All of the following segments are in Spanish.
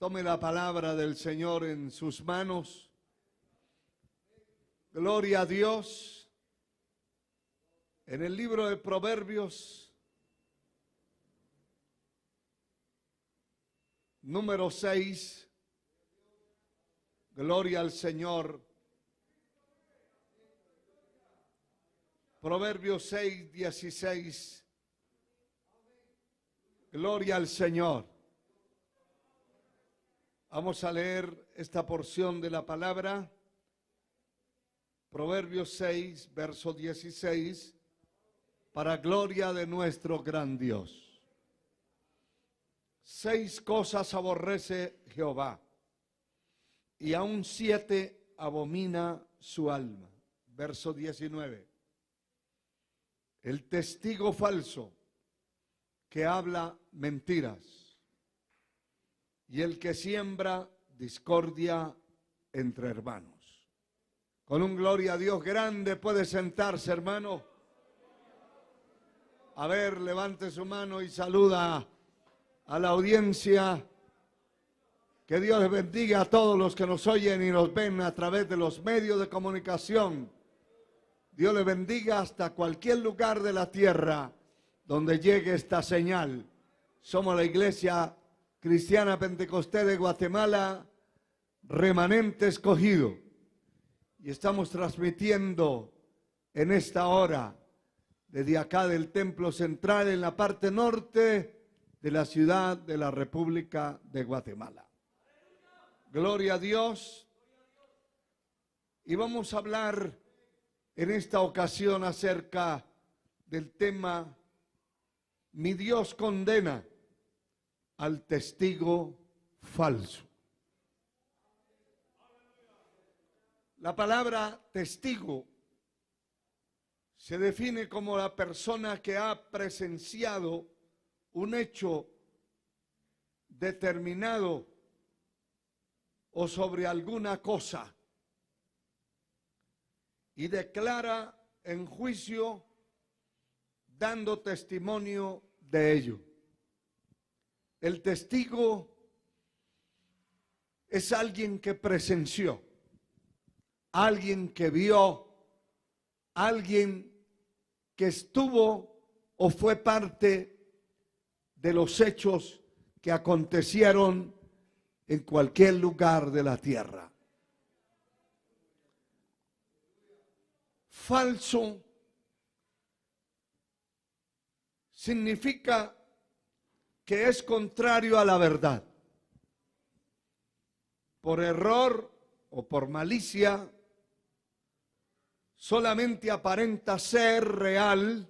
Tome la palabra del Señor en sus manos. Gloria a Dios. En el libro de Proverbios, número 6, gloria al Señor. Proverbios 6, 16, gloria al Señor. Vamos a leer esta porción de la palabra. Proverbios 6, verso 16, para gloria de nuestro gran Dios. 6 cosas aborrece Jehová, y aún 7 abomina su alma. Verso 19. El testigo falso que habla mentiras, y el que siembra discordia entre hermanos. Con un gloria a Dios grande puede sentarse, hermano. A ver, levante su mano y saluda a la audiencia. Que Dios les bendiga a todos los que nos oyen y nos ven a través de los medios de comunicación. Dios les bendiga hasta cualquier lugar de la tierra donde llegue esta señal. Somos la Iglesia Cristiana Pentecostés de Guatemala, remanente escogido. Y estamos transmitiendo en esta hora desde acá del Templo Central en la parte norte de la ciudad de la República de Guatemala. Gloria a Dios. Y vamos a hablar en esta ocasión acerca del tema Mi Dios condena al testigo falso. La palabra testigo se define como la persona que ha presenciado un hecho determinado o sobre alguna cosa y declara en juicio dando testimonio de ello. El testigo es alguien que presenció, alguien que vio, alguien que estuvo o fue parte de los hechos que acontecieron en cualquier lugar de la tierra. Falso significa que es contrario a la verdad. Por error o por malicia, solamente aparenta ser real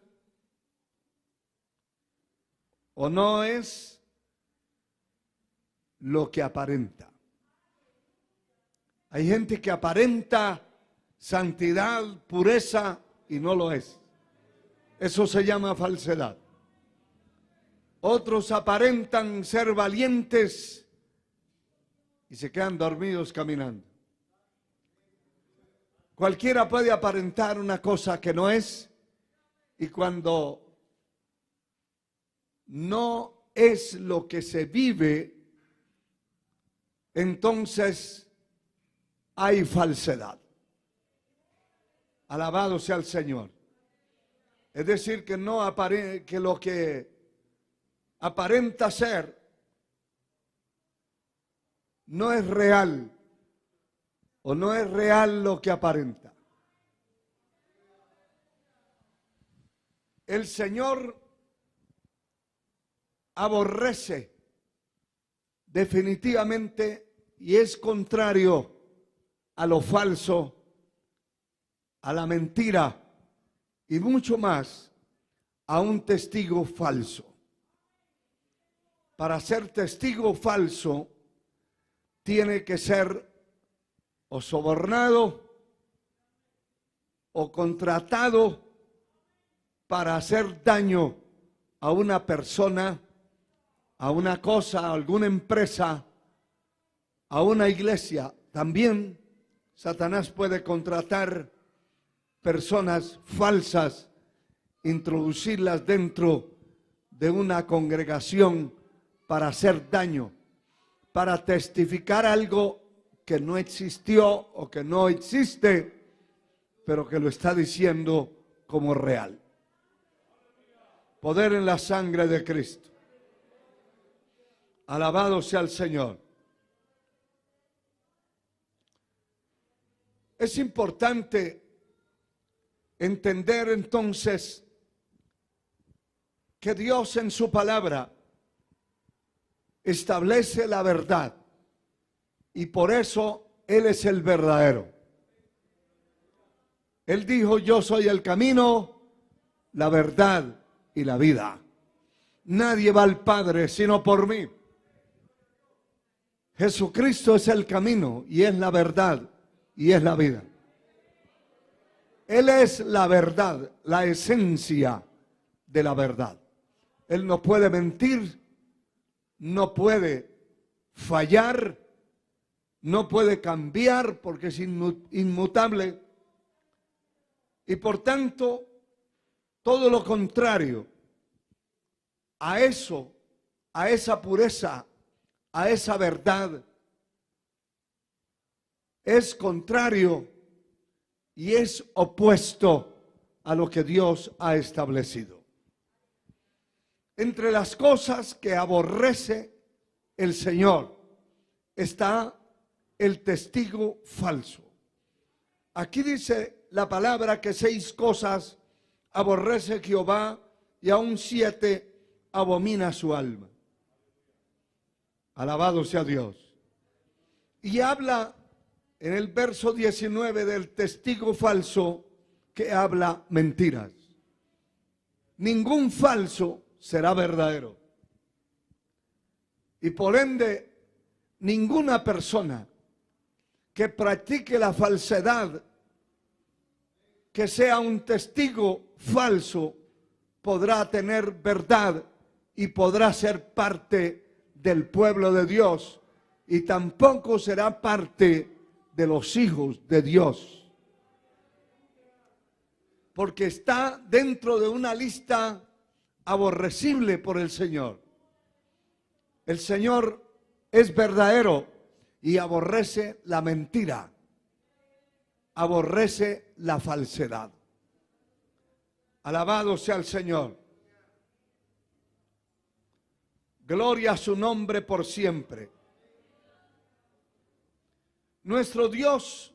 o no es lo que aparenta. Hay gente que aparenta santidad, pureza y no lo es. Eso se llama falsedad. Otros aparentan ser valientes y se quedan dormidos caminando. Cualquiera puede aparentar una cosa que no es, y cuando no es lo que se vive, entonces hay falsedad. Alabado sea el Señor. Es decir, que que lo que aparenta ser no es real, o no es real lo que aparenta. El Señor aborrece definitivamente y es contrario a lo falso, a la mentira y mucho más a un testigo falso. Para ser testigo falso tiene que ser o sobornado o contratado para hacer daño a una persona, a una cosa, a alguna empresa, a una iglesia. También Satanás puede contratar personas falsas, introducirlas dentro de una congregación para hacer daño. para testificar algo que no existió o que no existe, pero que lo está diciendo como real. Poder en la sangre de Cristo. Alabado sea el Señor. Es importante entender entonces que Dios en su palabra establece la verdad y por eso Él es el verdadero. Él dijo: yo soy el camino, la verdad y la vida. Nadie va al Padre sino por mí. Jesucristo es el camino y es la verdad y es la vida. Él es la verdad, la esencia de la verdad. Él no puede mentir, no puede fallar, no puede cambiar porque es inmutable. Y por tanto, todo lo contrario a eso, a esa pureza, a esa verdad, es contrario y es opuesto a lo que Dios ha establecido. Entre las cosas que aborrece el Señor está el testigo falso. Aquí dice la palabra que 6 cosas aborrece Jehová y aún 7 abomina su alma. Alabado sea Dios. Y habla en el verso 19 del testigo falso que habla mentiras. Ningún falso será verdadero. Y por ende, ninguna persona que practique la falsedad, que sea un testigo falso, podrá tener verdad y podrá ser parte del pueblo de Dios y tampoco será parte de los hijos de Dios. Porque está dentro de una lista aborrecible por el Señor. El Señor es verdadero y aborrece la mentira, aborrece la falsedad. Alabado sea el Señor. Gloria a su nombre por siempre. Nuestro Dios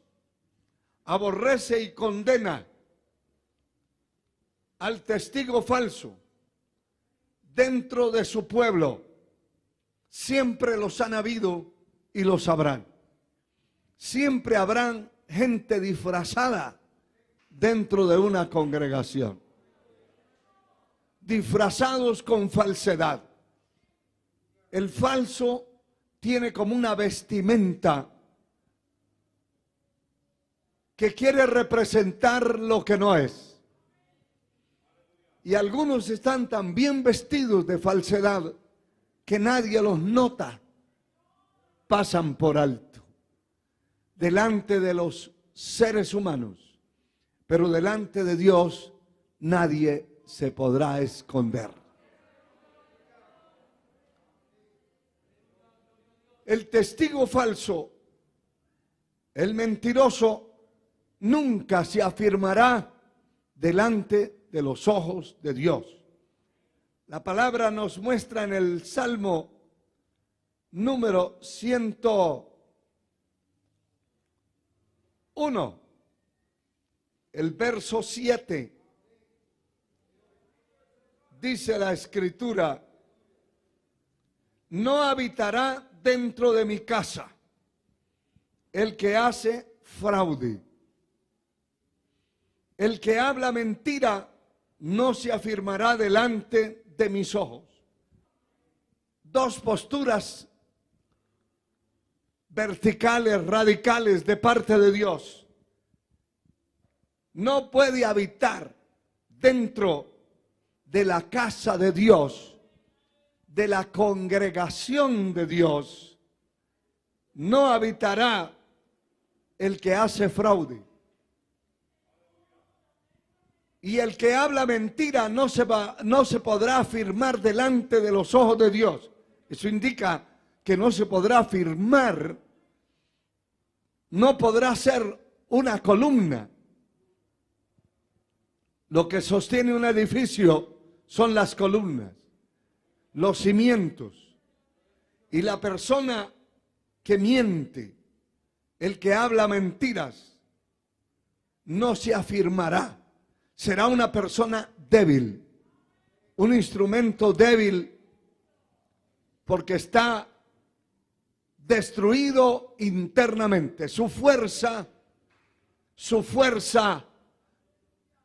aborrece y condena al testigo falso dentro de su pueblo. Siempre los han habido y los habrán. Siempre habrán gente disfrazada dentro de una congregación. Disfrazados con falsedad. El falso tiene como una vestimenta que quiere representar lo que no es. Y algunos están tan bien vestidos de falsedad que nadie los nota. Pasan por alto delante de los seres humanos, pero delante de Dios nadie se podrá esconder. El testigo falso, el mentiroso, nunca se afirmará delante de los ojos de Dios. La palabra nos muestra en el Salmo número 101, el verso 7. Dice la Escritura: no habitará dentro de mi casa el que hace fraude. El que habla mentira no se afirmará delante de mis ojos. 2 posturas verticales, radicales de parte de Dios. No puede habitar dentro de la casa de Dios, de la congregación de Dios. No habitará el que hace fraude. Y el que habla mentira no se podrá afirmar delante de los ojos de Dios. Eso indica que no se podrá afirmar, no podrá ser una columna. Lo que sostiene un edificio son las columnas, los cimientos. Y la persona que miente, el que habla mentiras, no se afirmará. Será una persona débil, un instrumento débil, porque está destruido internamente. Su fuerza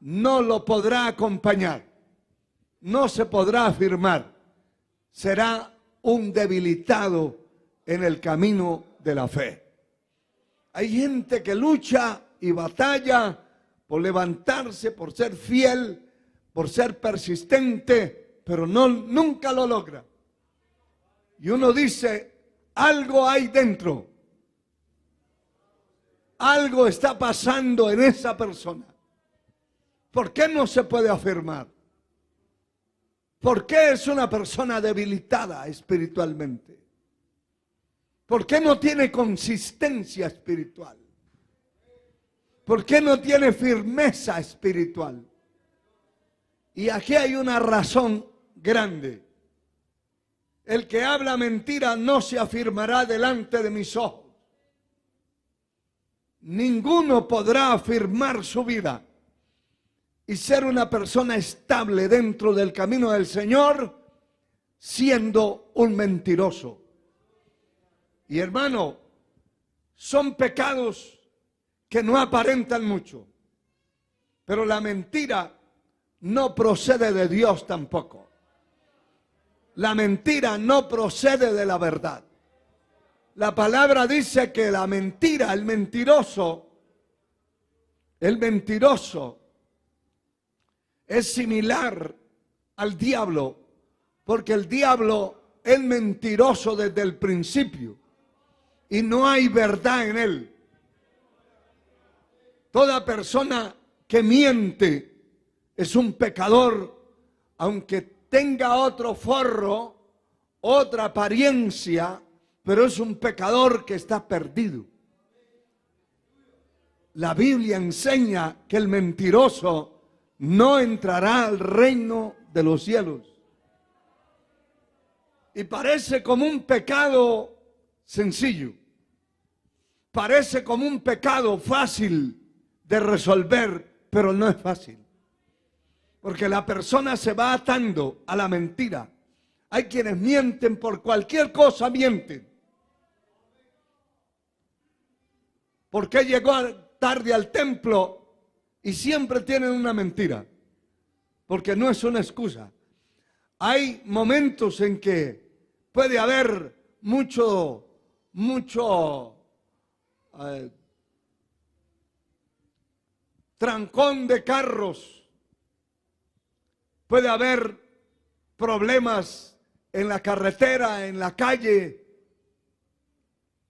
no lo podrá acompañar, no se podrá afirmar. Será un debilitado en el camino de la fe. Hay gente que lucha y batalla por levantarse, por ser fiel, por ser persistente, pero nunca lo logra. Y uno dice, algo hay dentro, algo está pasando en esa persona. ¿Por qué no se puede afirmar? ¿Por qué es una persona debilitada espiritualmente? ¿Por qué no tiene consistencia espiritual? ¿Por qué no tiene firmeza espiritual? Y aquí hay una razón grande. El que habla mentira no se afirmará delante de mis ojos. Ninguno podrá afirmar su vida y ser una persona estable dentro del camino del Señor siendo un mentiroso. Y hermano, son pecados que no aparentan mucho, pero la mentira no procede de Dios tampoco. La mentira no procede de la verdad. La palabra dice que la mentira, el mentiroso es similar al diablo, porque el diablo es mentiroso desde el principio y no hay verdad en él. Toda persona que miente es un pecador, aunque tenga otro forro, otra apariencia, pero es un pecador que está perdido. La Biblia enseña que el mentiroso no entrará al reino de los cielos. Y parece como un pecado sencillo. Parece como un pecado fácil de resolver, pero no es fácil. Porque la persona se va atando a la mentira. Hay quienes mienten por cualquier cosa, mienten. ¿Por qué llegó tarde al templo? Y siempre tienen una mentira, porque no es una excusa. Hay momentos en que puede haber mucho trancón de carros, puede haber problemas en la carretera, en la calle,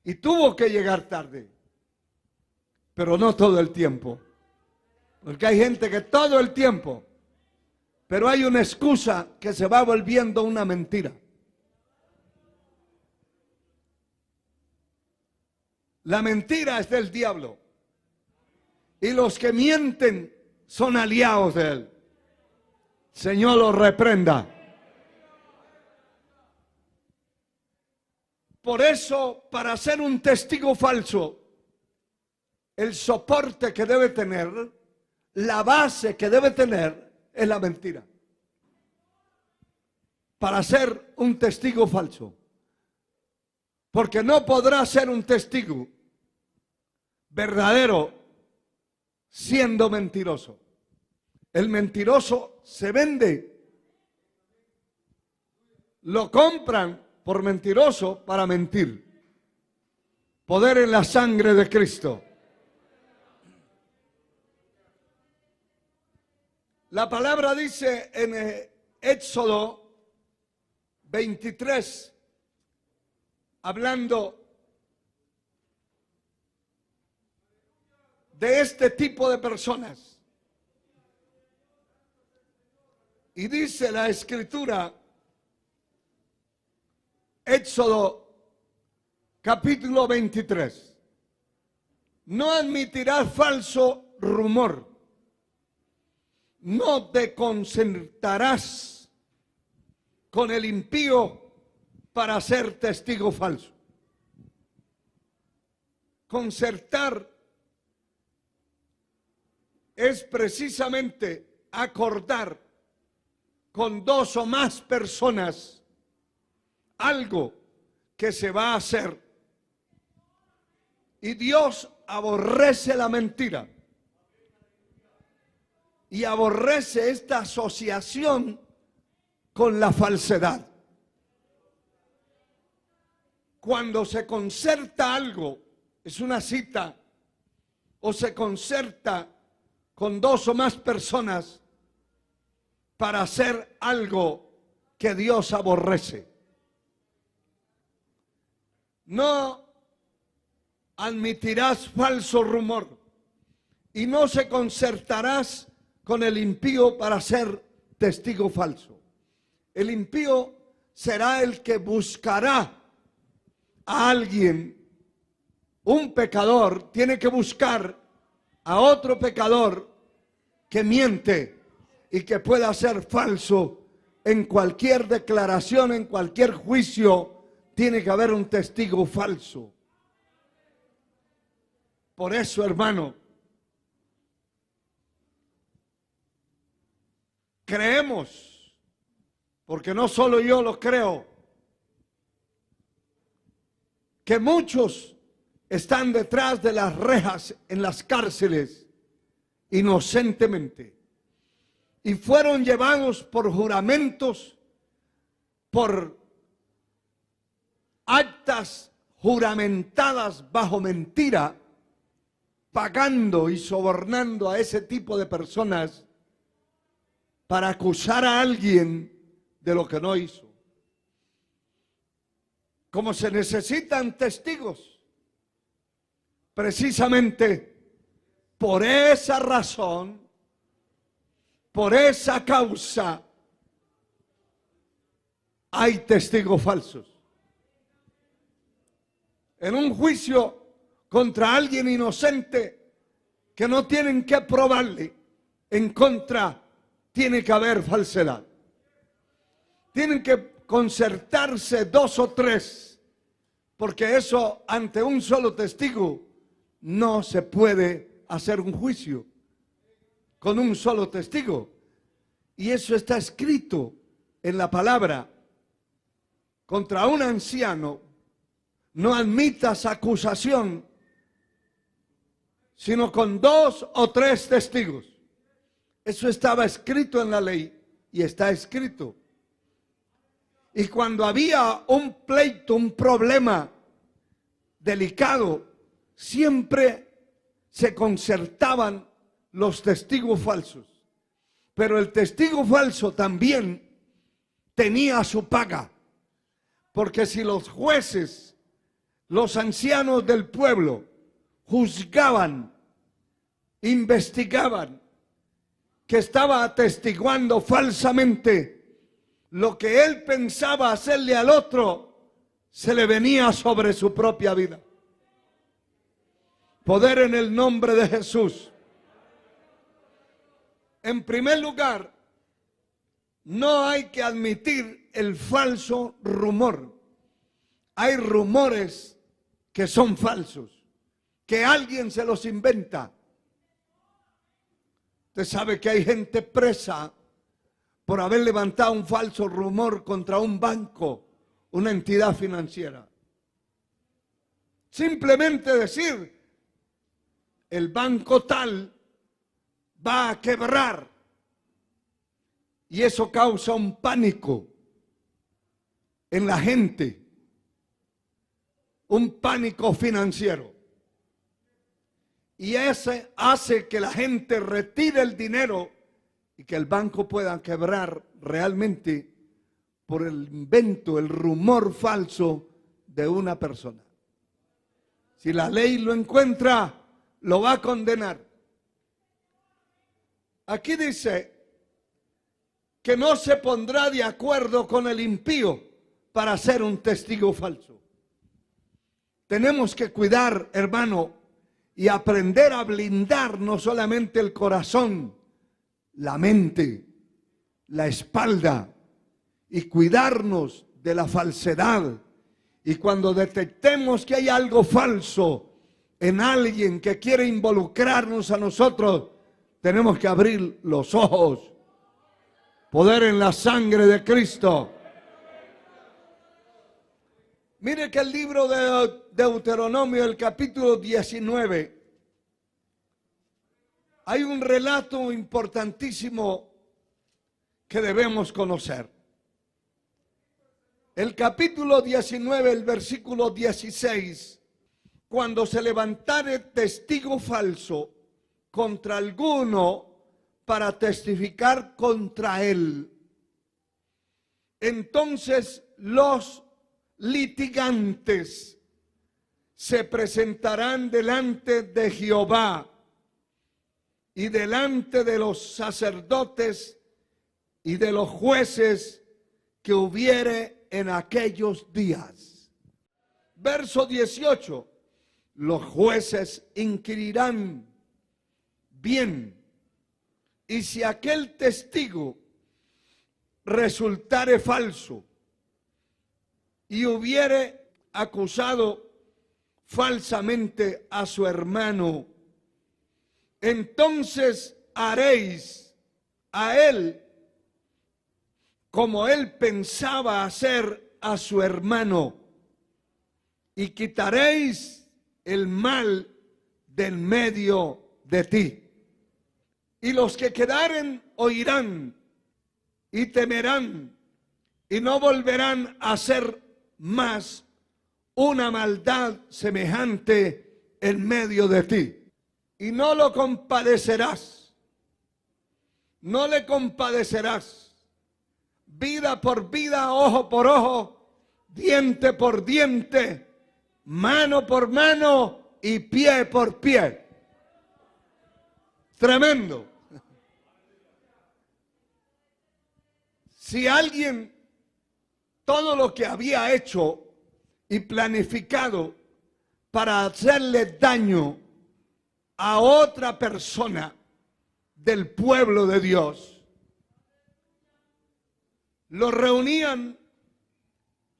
y tuvo que llegar tarde, pero no todo el tiempo. Porque hay gente que todo el tiempo, pero hay una excusa que se va volviendo una mentira. La mentira es del diablo. Y los que mienten son aliados de él. Señor los reprenda. Por eso, para ser un testigo falso, el soporte que debe tener, la base que debe tener es la mentira. Para ser un testigo falso. Porque no podrá ser un testigo verdadero siendo mentiroso. El mentiroso se vende. Lo compran por mentiroso para mentir. Poder en la sangre de Cristo. La palabra dice en Éxodo 23, hablando de este tipo de personas. Y dice la Escritura, Éxodo capítulo 23. No admitirás falso rumor. No te concertarás con el impío para ser testigo falso. Concertar es precisamente acordar con dos o más personas algo que se va a hacer. Y Dios aborrece la mentira y aborrece esta asociación con la falsedad. Cuando se concerta algo, es una cita, o se concerta con dos o más personas para hacer algo que Dios aborrece. No admitirás falso rumor y no se concertarás con el impío para ser testigo falso. El impío será el que buscará a alguien. Un pecador tiene que buscar a otro pecador que miente y que pueda ser falso. En cualquier declaración, en cualquier juicio, tiene que haber un testigo falso. Por eso, hermano, creemos, porque no solo yo lo creo, que muchos están detrás de las rejas en las cárceles inocentemente y fueron llevados por juramentos, por actas juramentadas bajo mentira, pagando y sobornando a ese tipo de personas para acusar a alguien de lo que no hizo. Como se necesitan testigos, precisamente por esa razón, por esa causa, hay testigos falsos. En un juicio contra alguien inocente que no tienen que probarle, en contra tiene que haber falsedad. Tienen que concertarse dos o tres, porque eso ante un solo testigo no se puede hacer un juicio con un solo testigo. Y eso está escrito en la palabra. Contra un anciano no admitas acusación, sino con dos o tres testigos. Eso estaba escrito en la ley y está escrito. Y cuando había un pleito, un problema delicado, siempre se concertaban los testigos falsos. Pero el testigo falso también tenía su paga. Porque si los jueces, los ancianos del pueblo, juzgaban, investigaban, que estaba atestiguando falsamente lo que él pensaba hacerle al otro, se le venía sobre su propia vida. Poder en el nombre de Jesús. En primer lugar, no hay que admitir el falso rumor. Hay rumores que son falsos, que alguien se los inventa. Usted sabe que hay gente presa por haber levantado un falso rumor contra un banco, una entidad financiera. Simplemente decir, el banco tal va a quebrar. Y eso causa un pánico en la gente, un pánico financiero. Y ese hace que la gente retire el dinero y que el banco pueda quebrar realmente por el invento, el rumor falso de una persona. Si la ley lo encuentra, lo va a condenar. Aquí dice que no se pondrá de acuerdo con el impío para ser un testigo falso. tenemos que cuidar, hermano, y aprender a blindar no solamente el corazón, la mente, la espalda, y cuidarnos de la falsedad. Y cuando detectemos que hay algo falso en alguien que quiere involucrarnos a nosotros, tenemos que abrir los ojos. Poder en la sangre de Cristo. Mire que el libro de Deuteronomio, el capítulo 19, hay un relato importantísimo que debemos conocer. El capítulo 19, el versículo 16, cuando se levantare testigo falso contra alguno para testificar contra él, entonces los litigantes se presentarán delante de Jehová y delante de los sacerdotes y de los jueces que hubiere en aquellos días. Verso 18. Los jueces inquirirán bien, y si aquel testigo resultare falso y hubiere acusado falsamente a su hermano, entonces haréis a él como él pensaba hacer a su hermano, y quitaréis el mal del medio de ti. Y los que quedaren oirán y temerán y no volverán a hacer más una maldad semejante en medio de ti. Y no lo compadecerás, no le compadecerás. Vida por vida, ojo por ojo, diente por diente, mano por mano y pie por pie. Tremendo. Si alguien, todo lo que había hecho y planificado para hacerle daño a otra persona del pueblo de Dios, lo reunían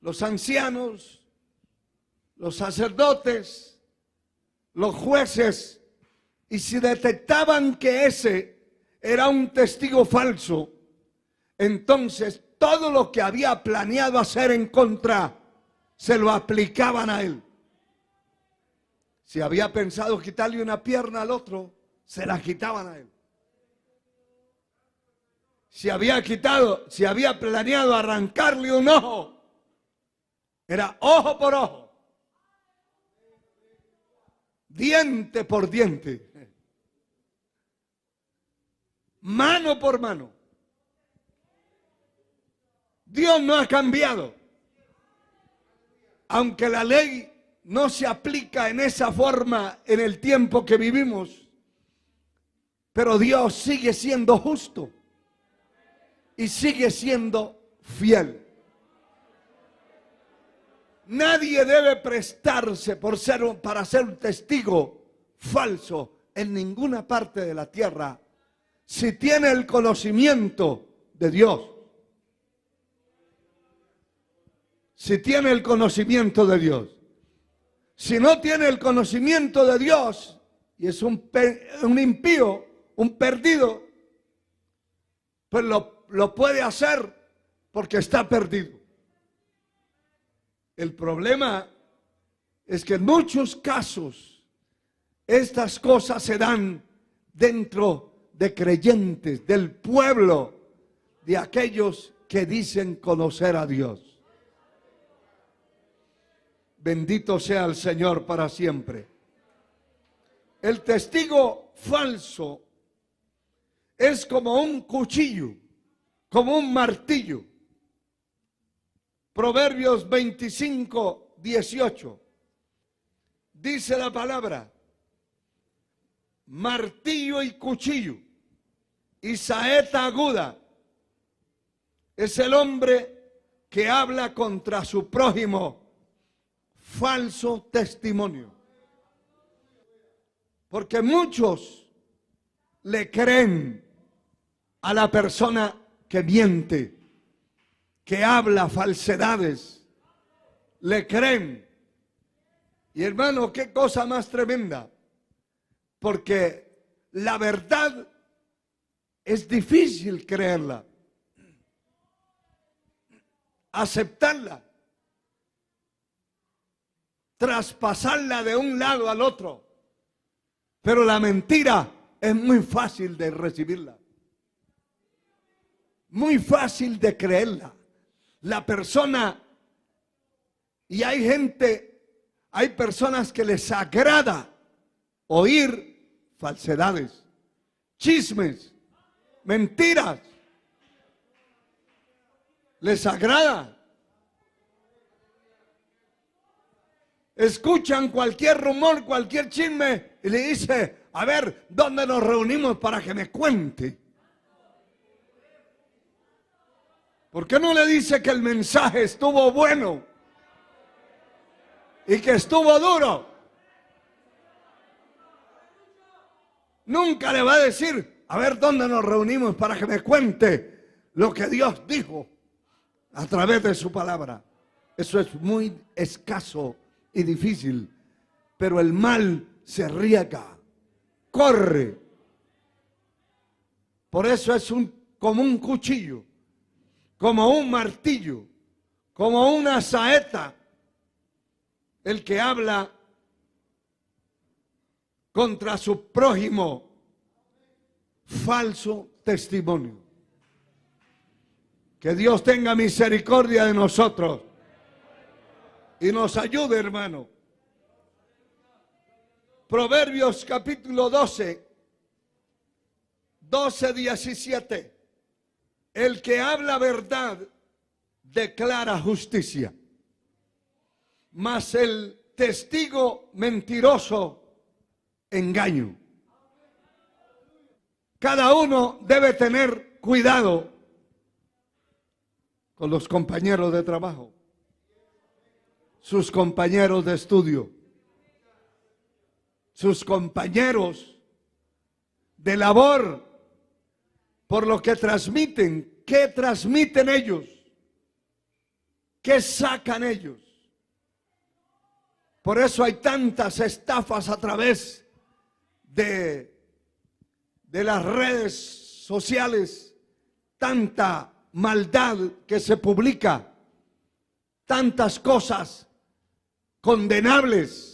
los ancianos, los sacerdotes, los jueces, y si detectaban que ese era un testigo falso, entonces todo lo que había planeado hacer en contra se lo aplicaban a él. Si había pensado quitarle una pierna al otro, se la quitaban a él. Si había planeado arrancarle un ojo, era ojo por ojo, diente por diente, mano por mano. Dios no ha cambiado. Aunque la ley no se aplica en esa forma en el tiempo que vivimos, pero Dios sigue siendo justo y sigue siendo fiel. Nadie debe prestarse para ser un testigo falso en ninguna parte de la tierra si tiene el conocimiento de Dios. Si tiene el conocimiento de Dios. Si no tiene el conocimiento de Dios y es un impío, un perdido, pues lo puede hacer porque está perdido. El problema es que en muchos casos estas cosas se dan dentro de creyentes, del pueblo, de aquellos que dicen conocer a Dios. Bendito sea el Señor para siempre. El testigo falso es como un cuchillo, como un martillo. Proverbios 25, 18. Dice la palabra: martillo y cuchillo y saeta aguda es el hombre que habla contra su prójimo falso testimonio. Porque muchos le creen a la persona que miente, que habla falsedades. Le creen. Y hermano, qué cosa más tremenda. Porque la verdad es difícil creerla, aceptarla, traspasarla de un lado al otro. Pero la mentira es muy fácil de recibirla, muy fácil de creerla. La persona, y hay gente, hay personas que les agrada oír falsedades, chismes, mentiras. Les agrada. Escuchan cualquier rumor, cualquier chisme y le dice, a ver, ¿dónde nos reunimos para que me cuente? ¿Por qué no le dice que el mensaje estuvo bueno y que estuvo duro? Nunca le va a decir, a ver, ¿dónde nos reunimos para que me cuente lo que Dios dijo a través de su palabra? Eso es muy escaso y difícil, pero el mal se riega, corre. Por eso es como un cuchillo, como un martillo, como una saeta, el que habla contra su prójimo, falso testimonio. Que Dios tenga misericordia de nosotros y nos ayude, hermano. Proverbios capítulo 12, 17. El que habla verdad declara justicia, mas el testigo mentiroso engaño. Cada uno debe tener cuidado con los compañeros de trabajo, sus compañeros de estudio, sus compañeros de labor, por lo que transmiten. ¿Qué transmiten ellos? ¿Qué sacan ellos? Por eso hay tantas estafas a través de las redes sociales, tanta maldad que se publica, tantas cosas condenables.